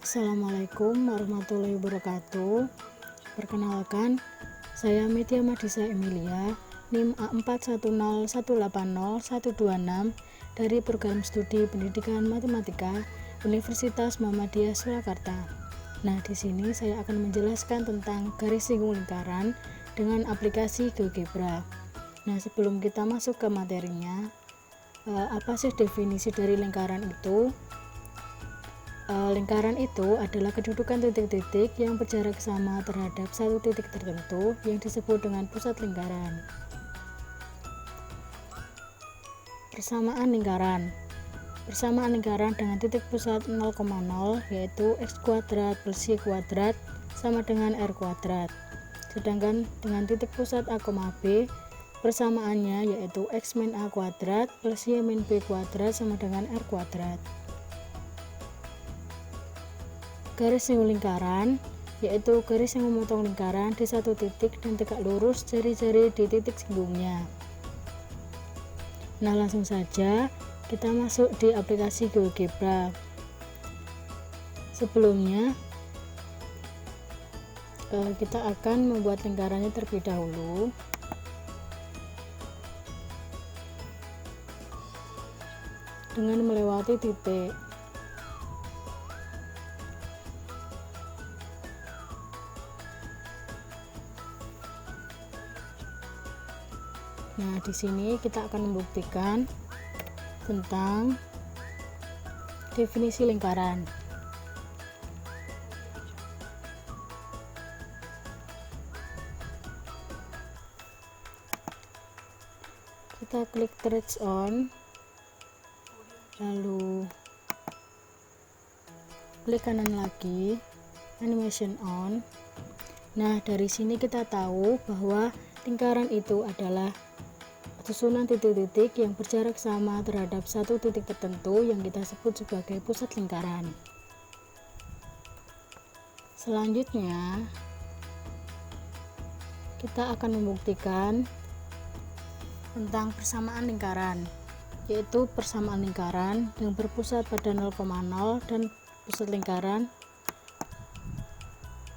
Assalamualaikum warahmatullahi wabarakatuh. Perkenalkan, saya Media Madisa Emilia, NIM A410180-126 dari Program Studi Pendidikan Matematika Universitas Muhammadiyah Surakarta. Nah, di sini saya akan menjelaskan tentang garis singgung lingkaran dengan aplikasi GeoGebra. Nah, sebelum kita masuk ke materinya, apa sih definisi dari lingkaran itu? Lingkaran itu adalah kedudukan titik-titik yang berjarak sama terhadap satu titik tertentu yang disebut dengan pusat lingkaran. Persamaan lingkaran. Persamaan lingkaran dengan titik pusat 0,0 yaitu x kuadrat plus y kuadrat sama dengan r kuadrat. Sedangkan dengan titik pusat a, b, persamaannya yaitu x min a kuadrat plus y min b kuadrat sama dengan r kuadrat. Garis singgung lingkaran yaitu garis yang memotong lingkaran di satu titik dan tegak lurus jari-jari di titik singgungnya. Nah, langsung saja kita masuk di aplikasi GeoGebra. Sebelumnya kita akan membuat lingkarannya terlebih dahulu. Dengan melewati titik. Nah, di sini kita akan membuktikan tentang definisi lingkaran. Kita klik trace on, lalu klik kanan lagi, animation on. Nah, dari sini kita tahu bahwa lingkaran itu adalah susunan titik-titik yang berjarak sama terhadap satu titik tertentu yang kita sebut sebagai pusat lingkaran. Selanjutnya, kita akan membuktikan tentang persamaan lingkaran, yaitu persamaan lingkaran yang berpusat pada 0,0 dan pusat lingkaran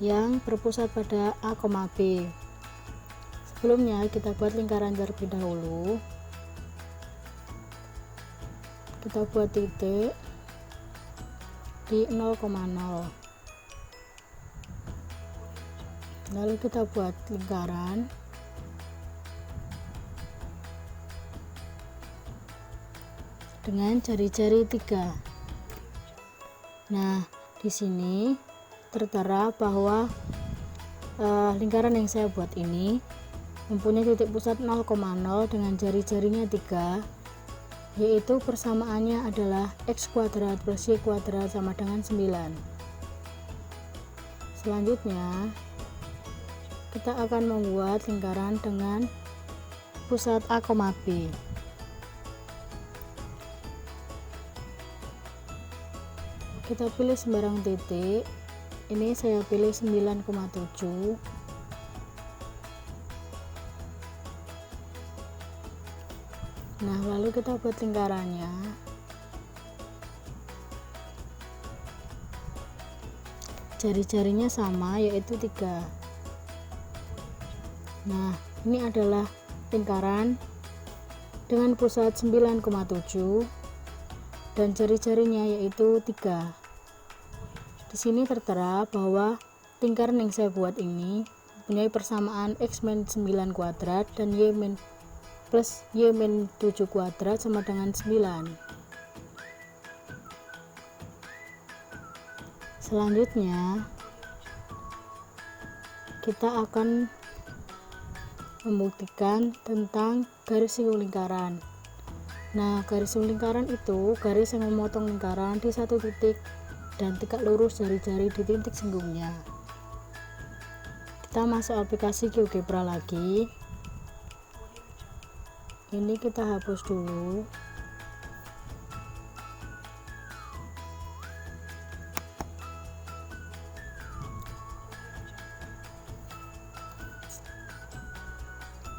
yang berpusat pada a, b. Sebelumnya kita buat lingkaran terlebih dahulu. Kita buat titik di 0,0. Lalu kita buat lingkaran dengan jari-jari 3. Nah, di sini tertera bahwa lingkaran yang saya buat ini mempunyai titik pusat 0,0 dengan jari-jarinya 3, yaitu persamaannya adalah x kuadrat plus y kuadrat sama dengan 9. Selanjutnya, kita akan membuat lingkaran dengan pusat a, b. Kita pilih sembarang titik. Ini saya pilih 9,7. Nah, lalu kita buat lingkarannya. Jari-jarinya sama, yaitu 3. Nah, ini adalah lingkaran dengan pusat 9,7 dan jari-jarinya yaitu 3. Di sini tertera bahwa lingkaran yang saya buat ini mempunyai persamaan x min 9 kuadrat dan y min plus y min 7 kuadrat sama dengan 9. Selanjutnya, kita akan membuktikan tentang garis singgung lingkaran. Nah, garis singgung lingkaran itu garis yang memotong lingkaran di satu titik dan tegak lurus jari-jari di titik singgungnya. Kita masuk aplikasi GeoGebra lagi. Ini kita hapus dulu.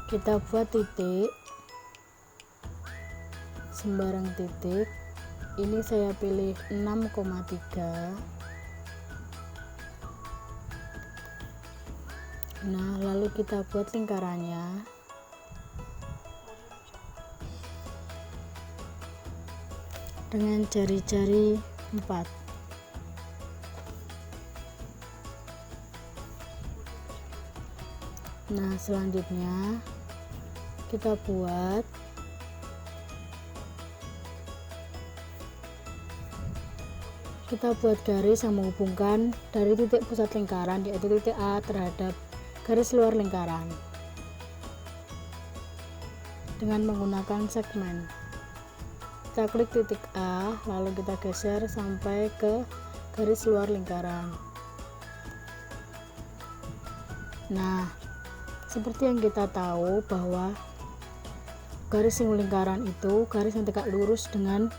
Kita buat titik, sembarang titik. Ini saya pilih 6,3. Nah, lalu kita buat lingkarannya. Dengan jari-jari 4. Nah, selanjutnya kita buat garis yang menghubungkan dari titik pusat lingkaran, yaitu titik A, terhadap garis luar lingkaran dengan menggunakan segmen. Kita klik titik A, lalu kita geser sampai ke garis luar lingkaran. Nah, seperti yang kita tahu bahwa garis single lingkaran itu garis yang tegak lurus dengan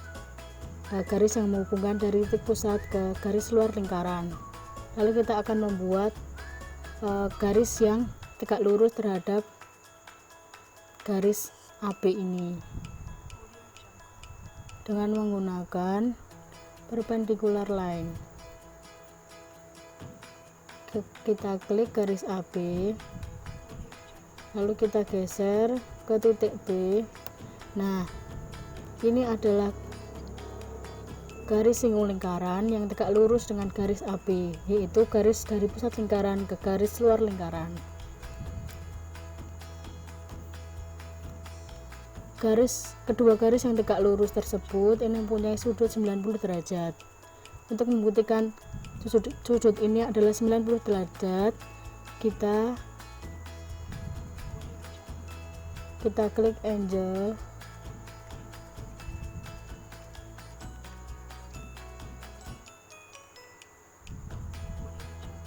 garis yang menghubungkan dari titik pusat ke garis luar lingkaran. Lalu kita akan membuat garis yang tegak lurus terhadap garis AB ini dengan menggunakan perpendicular line. Kita klik garis AB, lalu kita geser ke titik B. Nah, ini adalah garis single lingkaran yang tegak lurus dengan garis AB, yaitu garis dari pusat lingkaran ke garis luar lingkaran. Kedua garis yang tegak lurus tersebut ini mempunyai sudut 90 derajat. Untuk membuktikan sudut ini adalah 90 derajat, kita klik angle,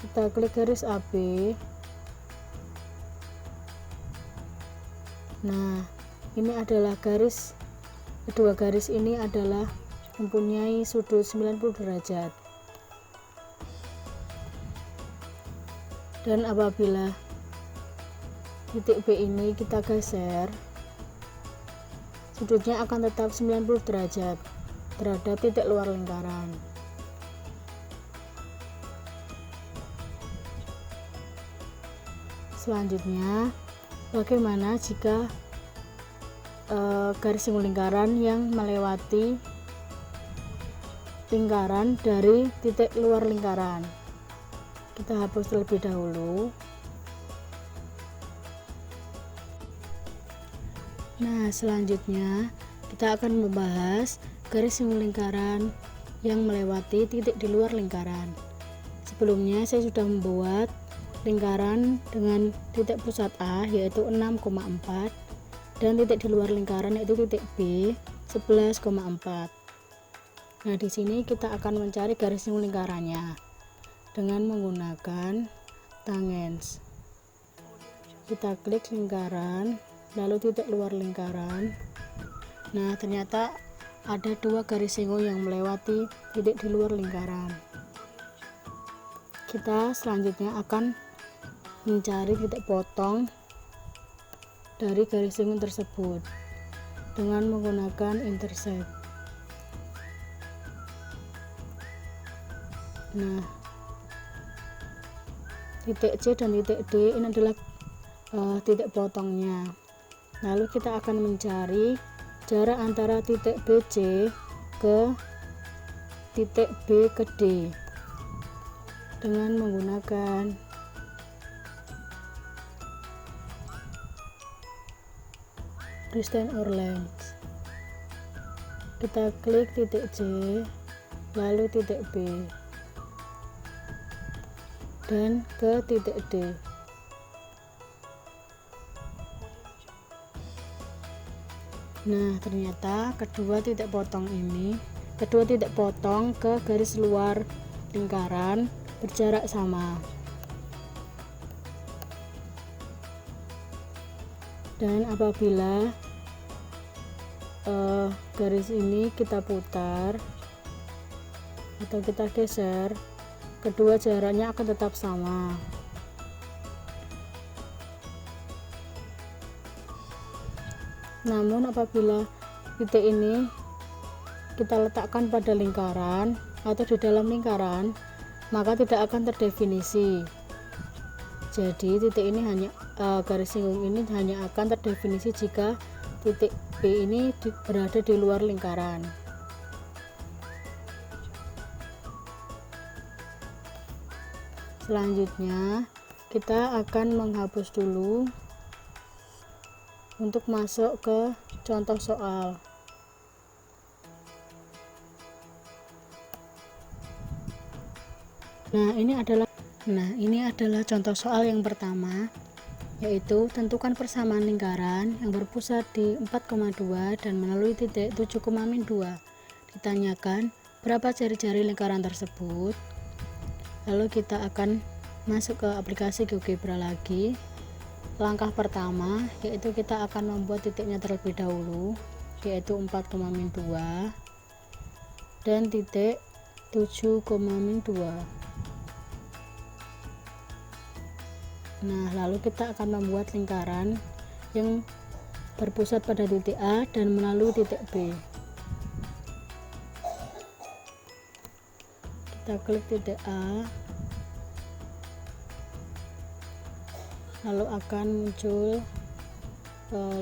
kita klik garis AB. Nah, ini adalah kedua garis ini adalah mempunyai sudut 90 derajat. Dan apabila titik B ini kita geser, sudutnya akan tetap 90 derajat terhadap titik luar lingkaran. Selanjutnya, bagaimana jika garis single lingkaran yang melewati lingkaran dari titik luar lingkaran? Kita hapus terlebih dahulu. Nah, selanjutnya kita akan membahas garis single lingkaran yang melewati titik di luar lingkaran. Sebelumnya saya sudah membuat lingkaran dengan titik pusat A yaitu 6,4 dan titik di luar lingkaran yaitu titik B 11,4. Nah, di sini kita akan mencari garis single lingkarannya dengan menggunakan tangents. Kita klik lingkaran, lalu titik luar lingkaran. Nah, ternyata ada dua garis single yang melewati titik di luar lingkaran. Kita selanjutnya akan mencari titik potong dari garis single tersebut dengan menggunakan intersect. Nah, titik C dan titik D ini adalah titik potongnya. Lalu kita akan mencari jarak antara titik BC ke titik B ke D dengan menggunakan distance or length. Kita klik titik C, lalu titik B, dan ke titik D. Nah, ternyata kedua titik potong ke garis luar lingkaran berjarak sama. Dan apabila garis ini kita putar atau kita geser, kedua jaraknya akan tetap sama. Namun apabila titik ini kita letakkan pada lingkaran atau di dalam lingkaran, maka tidak akan terdefinisi. Jadi titik ini hanya garis singgung ini hanya akan terdefinisi jika titik B ini berada di luar lingkaran. Selanjutnya kita akan menghapus dulu untuk masuk ke contoh soal. Nah, ini adalah contoh soal yang pertama, yaitu tentukan persamaan lingkaran yang berpusat di 4,2 dan melalui titik 7,2. Ditanyakan berapa jari-jari lingkaran tersebut. Lalu kita akan masuk ke aplikasi GeoGebra lagi. Langkah pertama yaitu kita akan membuat titiknya terlebih dahulu, yaitu 4,2 dan titik 7,2. Nah, lalu kita akan membuat lingkaran yang berpusat pada titik A dan melalui titik B. Kita klik titik A, lalu akan muncul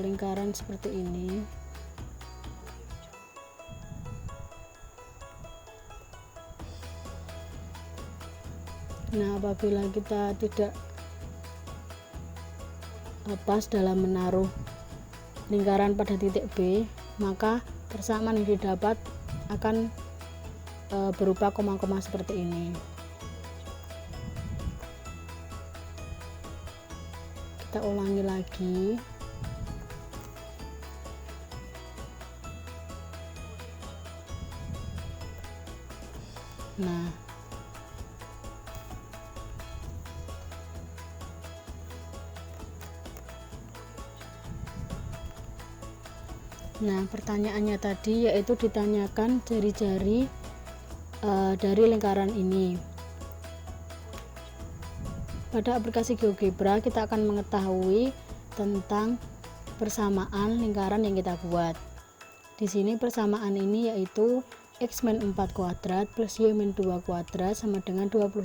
lingkaran seperti ini. Nah, apabila kita tidak pas dalam menaruh lingkaran pada titik B, maka persamaan yang didapat akan berupa koma-koma seperti ini. Kita ulangi lagi. Nah, pertanyaannya tadi yaitu ditanyakan jari-jari dari lingkaran ini. Pada aplikasi GeoGebra kita akan mengetahui tentang persamaan lingkaran yang kita buat. Di sini persamaan ini yaitu x-4 kuadrat plus y-2 kuadrat sama dengan 25.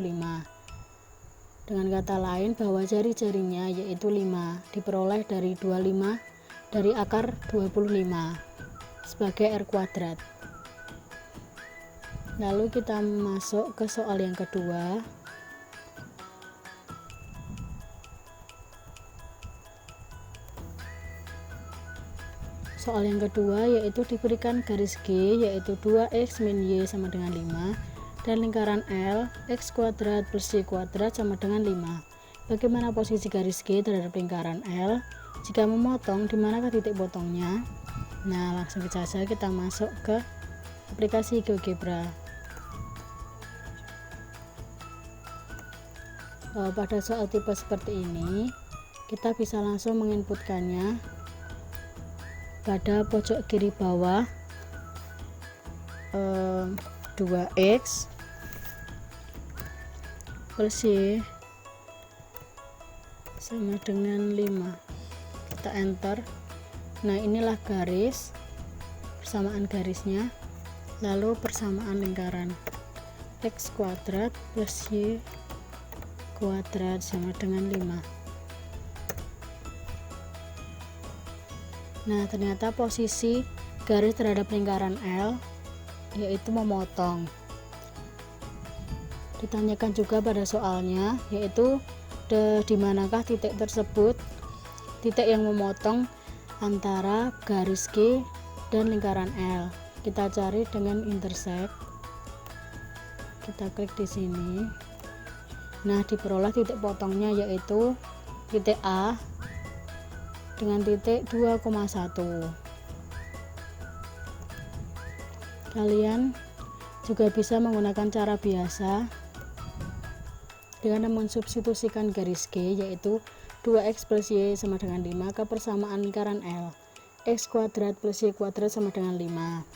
Dengan kata lain bahwa jari-jarinya yaitu 5 diperoleh dari 25 dari akar 25 sebagai r kuadrat. Lalu kita masuk ke soal yang kedua. Soal yang kedua yaitu diberikan garis G yaitu 2x min y sama dengan 5 dan lingkaran L x kuadrat plus y kuadrat sama dengan 5. Bagaimana posisi garis G terhadap lingkaran L? Jika memotong, di manakah titik potongnya? Nah, langsung saja kita masuk ke aplikasi GeoGebra. Pada soal tipe seperti ini, kita bisa langsung menginputkannya pada pojok kiri bawah 2x plus y sama dengan 5. Kita enter. Nah, inilah garis, persamaan garisnya, lalu persamaan lingkaran x kuadrat plus y kuadrat sama dengan 5. Nah, ternyata posisi garis terhadap lingkaran L yaitu memotong. Ditanyakan juga pada soalnya yaitu di manakah titik tersebut, titik yang memotong antara garis G dan lingkaran L. Kita cari dengan intersect. Kita klik di sini. Nah, diperoleh titik potongnya yaitu titik A dengan titik 2,1. Kalian juga bisa menggunakan cara biasa dengan mensubstitusikan garis G yaitu 2x plus y sama dengan 5 ke persamaan lingkaran L x kuadrat plus y kuadrat sama dengan 5.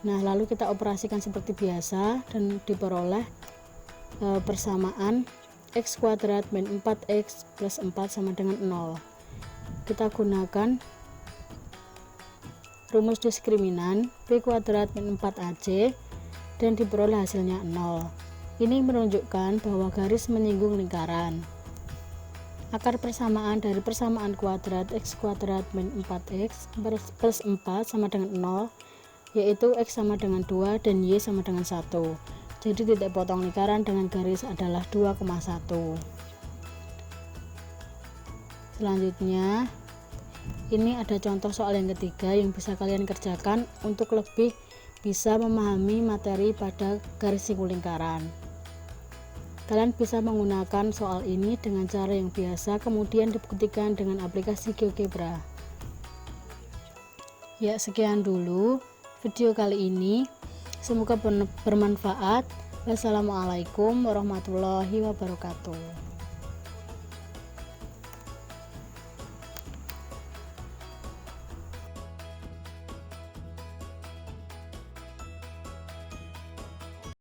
Nah, lalu kita operasikan seperti biasa dan diperoleh persamaan x kuadrat min 4x plus 4 sama dengan 0. Kita gunakan rumus diskriminan p kuadrat min 4ac dan diperoleh hasilnya 0. Ini menunjukkan bahwa garis menyinggung lingkaran. Akar persamaan dari persamaan kuadrat x kuadrat min 4x plus 4 sama dengan 0, yaitu x sama dengan 2 dan y sama dengan 1. Jadi titik potong lingkaran dengan garis adalah 2,1. Selanjutnya, ini ada contoh soal yang ketiga yang bisa kalian kerjakan untuk lebih bisa memahami materi pada garis siku lingkaran. Kalian bisa menggunakan soal ini dengan cara yang biasa, kemudian dibuktikan dengan aplikasi GeoGebra. Ya, sekian dulu video kali ini. Semoga bermanfaat. Wassalamualaikum warahmatullahi wabarakatuh.